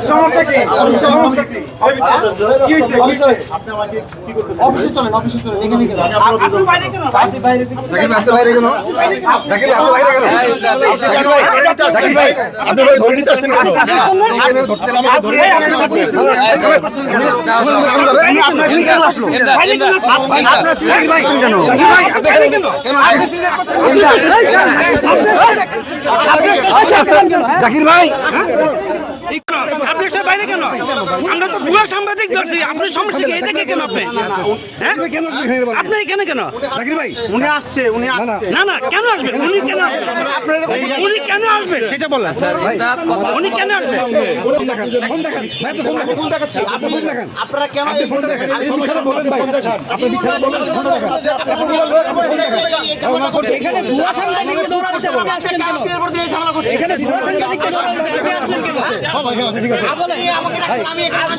সমস্যা কি? অফিসে চলেন, অফিসে চলেন। এখানে আপনি বাইরে কেন? আপনি বাইরে কেন? বাইরে কেন? জাকির ভাই বাইরে কেন? জাকির ভাই আপনি ভাই ধরে নিতে আসছেন কেন? এখানে ধরতে আমাকে ধরে আপনি কেন আসলো? আপনারা সিলেক্ট ভাই কেন? জাকির ভাই আপনি কেন? জাকির ভাই আপনি বাইরে কেন? আমরা তো ভুয়া সাংবাদিক ধরছি। আপনি সমস্যা কি? এটাকে কেন আপনি? আপনি এখানে কেন? জাকির ভাই উনি আসছে, উনি আসছে। না না, কেন আসবেন? উনি কেন উনি কেন আসবেন সেটা বলেন। উনি কেন আসবেন? ফোন দেখান ভাই, তো ফোন দেখাচ্ছি। আপনি ফোন দেখান। আপনারা কেন আপনি ফোন দেখান। আপনি মিথ্যা বলেন ভাই। আপনি মিথ্যা বলেন, ফোন দেখান। এখানে ভুয়া সাংবাদিককে ধরা হচ্ছে, আপনি আসছেন কেন? এখানে ভুয়া সাংবাদিককে ধরা হচ্ছে, আপনি আসছেন কেন? ঠিক আছে। আমাকে ডাকছেন, আমি এখানে